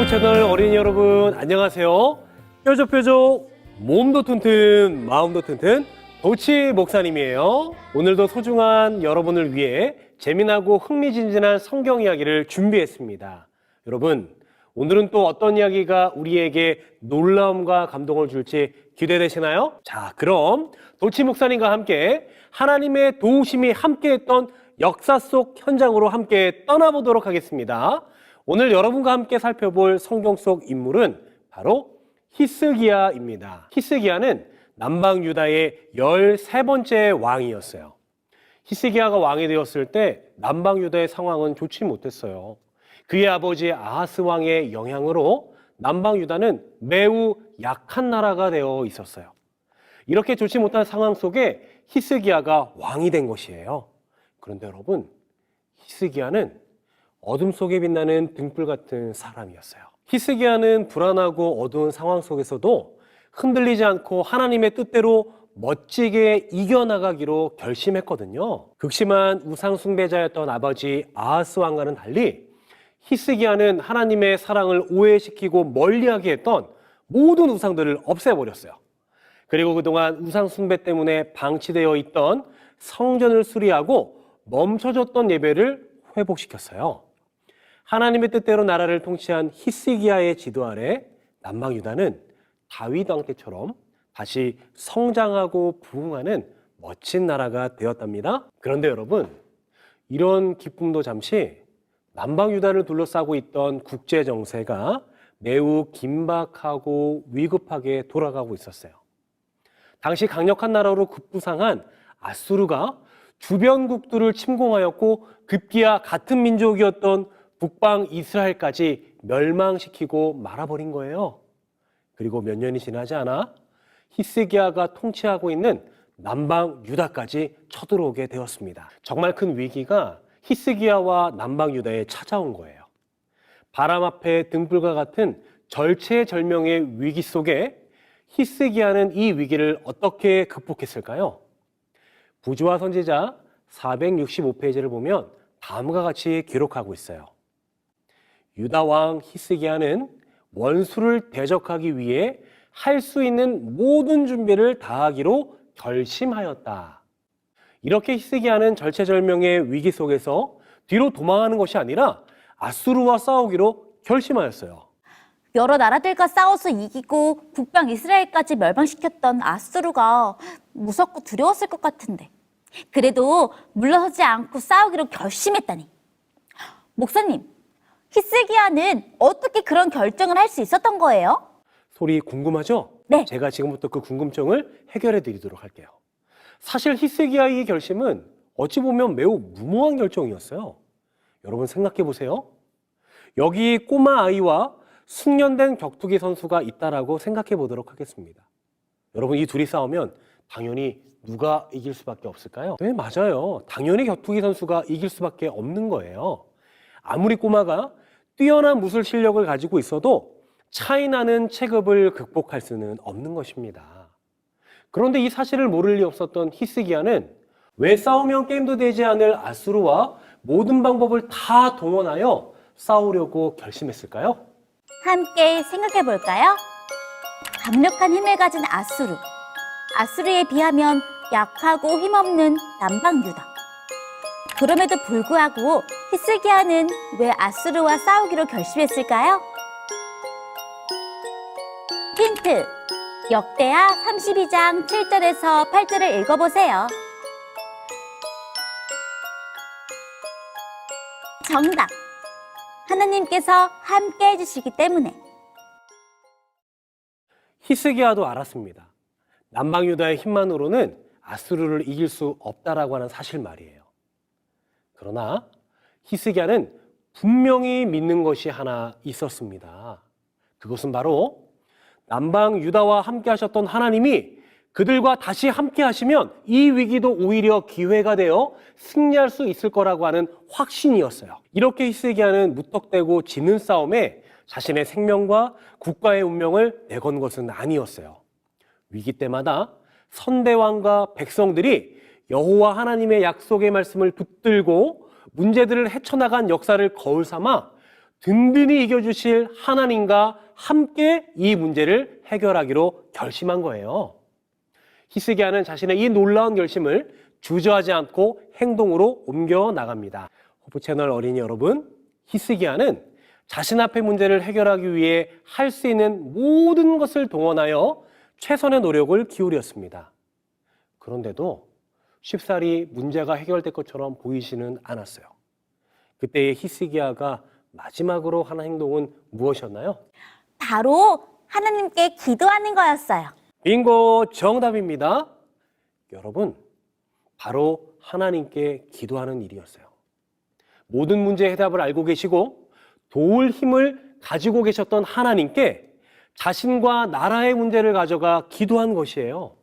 유튜브 채널 어린이 여러분 안녕하세요. 뾰족뾰족 몸도 튼튼 마음도 튼튼 도치 목사님이에요. 오늘도 소중한 여러분을 위해 재미나고 흥미진진한 성경 이야기를 준비했습니다. 여러분, 오늘은 또 어떤 이야기가 우리에게 놀라움과 감동을 줄지 기대되시나요? 자, 그럼 도치 목사님과 함께 하나님의 도우심이 함께했던 역사 속 현장으로 함께 떠나보도록 하겠습니다. 오늘 여러분과 함께 살펴볼 성경 속 인물은 바로 히스기야입니다. 히스기야는 남방 유다의 13번째 왕이었어요. 히스기야가 왕이 되었을 때 남방 유다의 상황은 좋지 못했어요. 그의 아버지 아하스 왕의 영향으로 남방 유다는 매우 약한 나라가 되어 있었어요. 이렇게 좋지 못한 상황 속에 히스기야가 왕이 된 것이에요. 그런데 여러분, 히스기야는 어둠 속에 빛나는 등불 같은 사람이었어요. 히스기야는 불안하고 어두운 상황 속에서도 흔들리지 않고 하나님의 뜻대로 멋지게 이겨나가기로 결심했거든요. 극심한 우상 숭배자였던 아버지 아하스 왕과는 달리 히스기야는 하나님의 사랑을 오해시키고 멀리하게 했던 모든 우상들을 없애버렸어요. 그리고 그동안 우상 숭배 때문에 방치되어 있던 성전을 수리하고 멈춰졌던 예배를 회복시켰어요. 하나님의 뜻대로 나라를 통치한 히스기야의 지도 아래 남방 유다는 다윗 왕 때처럼 다시 성장하고 부흥하는 멋진 나라가 되었답니다. 그런데 여러분, 이런 기쁨도 잠시 남방 유다를 둘러싸고 있던 국제 정세가 매우 긴박하고 위급하게 돌아가고 있었어요. 당시 강력한 나라로 급부상한 아수르가 주변국들을 침공하였고 급기야 같은 민족이었던 북방 이스라엘까지 멸망시키고 말아버린 거예요. 그리고 몇 년이 지나지 않아 히스기야가 통치하고 있는 남방 유다까지 쳐들어오게 되었습니다. 정말 큰 위기가 히스기야와 남방 유다에 찾아온 거예요. 바람 앞에 등불과 같은 절체절명의 위기 속에 히스기야는 이 위기를 어떻게 극복했을까요? 부조화 선지자 465페이지를 보면 다음과 같이 기록하고 있어요. 유다 왕 히스기야는 원수를 대적하기 위해 할 수 있는 모든 준비를 다하기로 결심하였다. 이렇게 히스기야는 절체절명의 위기 속에서 뒤로 도망하는 것이 아니라 아수르와 싸우기로 결심하였어요. 여러 나라들과 싸워서 이기고 북방 이스라엘까지 멸망시켰던 아수르가 무섭고 두려웠을 것 같은데 그래도 물러서지 않고 싸우기로 결심했다니. 목사님, 히스기야는 어떻게 그런 결정을 할 수 있었던 거예요? 소리 궁금하죠? 네. 제가 지금부터 그 궁금증을 해결해 드리도록 할게요. 사실 히스기야의 결심은 어찌 보면 매우 무모한 결정이었어요. 여러분 생각해 보세요. 여기 꼬마 아이와 숙련된 격투기 선수가 있다라고 생각해 보도록 하겠습니다. 여러분, 이 둘이 싸우면 당연히 누가 이길 수밖에 없을까요? 네, 맞아요. 당연히 격투기 선수가 이길 수밖에 없는 거예요. 아무리 꼬마가 뛰어난 무술 실력을 가지고 있어도 차이나는 체급을 극복할 수는 없는 것입니다. 그런데 이 사실을 모를 리 없었던 히스기야는 왜 싸우면 게임도 되지 않을 아수르와 모든 방법을 다 동원하여 싸우려고 결심했을까요? 함께 생각해 볼까요? 강력한 힘을 가진 아수르. 아수르에 비하면 약하고 힘없는 남방 유다. 그럼에도 불구하고 히스기야는 왜 아수르와 싸우기로 결심했을까요? 힌트! 역대하 32장 7절에서 8절을 읽어보세요. 정답! 하나님께서 함께 해주시기 때문에. 히스기야도 알았습니다. 남방 유다의 힘만으로는 아수르를 이길 수 없다라고 하는 사실 말이에요. 그러나 히스기야는 분명히 믿는 것이 하나 있었습니다. 그것은 바로 남방 유다와 함께 하셨던 하나님이 그들과 다시 함께 하시면 이 위기도 오히려 기회가 되어 승리할 수 있을 거라고 하는 확신이었어요. 이렇게 히스기야는 무턱대고 지는 싸움에 자신의 생명과 국가의 운명을 내건 것은 아니었어요. 위기 때마다 선대왕과 백성들이 여호와 하나님의 약속의 말씀을 붙들고 문제들을 헤쳐나간 역사를 거울 삼아 든든히 이겨주실 하나님과 함께 이 문제를 해결하기로 결심한 거예요. 히스기야는 자신의 이 놀라운 결심을 주저하지 않고 행동으로 옮겨 나갑니다. 호프 채널 어린이 여러분, 히스기야는 자신 앞의 문제를 해결하기 위해 할 수 있는 모든 것을 동원하여 최선의 노력을 기울였습니다. 그런데도 쉽사리 문제가 해결될 것처럼 보이지는 않았어요. 그때의 히스기야가 마지막으로 한 행동은 무엇이었나요? 바로 하나님께 기도하는 거였어요. 빙고, 정답입니다. 여러분, 바로 하나님께 기도하는 일이었어요. 모든 문제의 해답을 알고 계시고 도울 힘을 가지고 계셨던 하나님께 자신과 나라의 문제를 가져가 기도한 것이에요.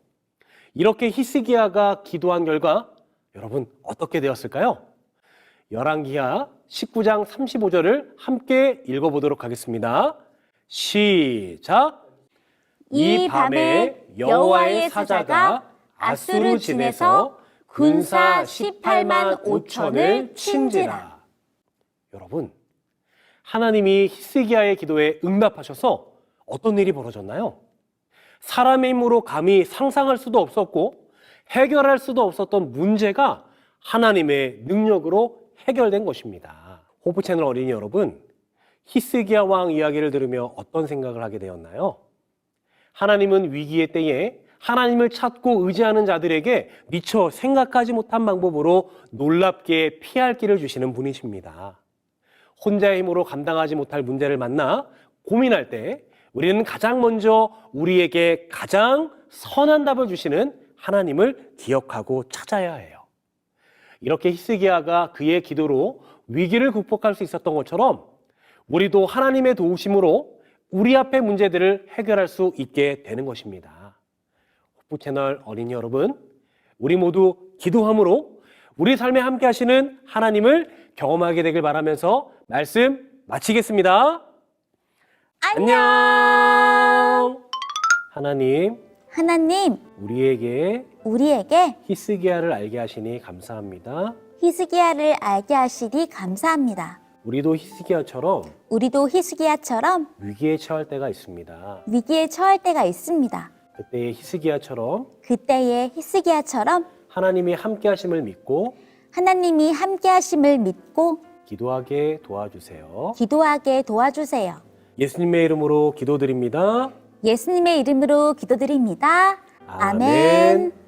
이렇게 히스기야가 기도한 결과 여러분 어떻게 되었을까요? 열왕기하 19장 35절을 함께 읽어보도록 하겠습니다. 시작! 이 밤에 여호와의 사자가 아수르 진에서 군사 18만 5천을 친지라. 여러분, 하나님이 히스기야의 기도에 응답하셔서 어떤 일이 벌어졌나요? 사람의 힘으로 감히 상상할 수도 없었고 해결할 수도 없었던 문제가 하나님의 능력으로 해결된 것입니다. 호프 채널 어린이 여러분, 히스기야 왕 이야기를 들으며 어떤 생각을 하게 되었나요? 하나님은 위기의 때에 하나님을 찾고 의지하는 자들에게 미처 생각하지 못한 방법으로 놀랍게 피할 길을 주시는 분이십니다. 혼자의 힘으로 감당하지 못할 문제를 만나 고민할 때 우리는 가장 먼저 우리에게 가장 선한 답을 주시는 하나님을 기억하고 찾아야 해요. 이렇게 히스기야가 그의 기도로 위기를 극복할 수 있었던 것처럼 우리도 하나님의 도우심으로 우리 앞의 문제들을 해결할 수 있게 되는 것입니다. 호프 채널 어린이 여러분, 우리 모두 기도함으로 우리 삶에 함께 하시는 하나님을 경험하게 되길 바라면서 말씀 마치겠습니다. 안녕! 하나님, 우리에게 히스기야를 알게 하시니 감사합니다. 히스기야를 알게 하시니 감사합니다. 우리도 히스기야처럼 위기에 처할 때가 있습니다. 그때의 히스기야처럼 하나님이 함께 하심을 믿고 기도하게 도와주세요. 예수님의 이름으로 기도드립니다. 아멘.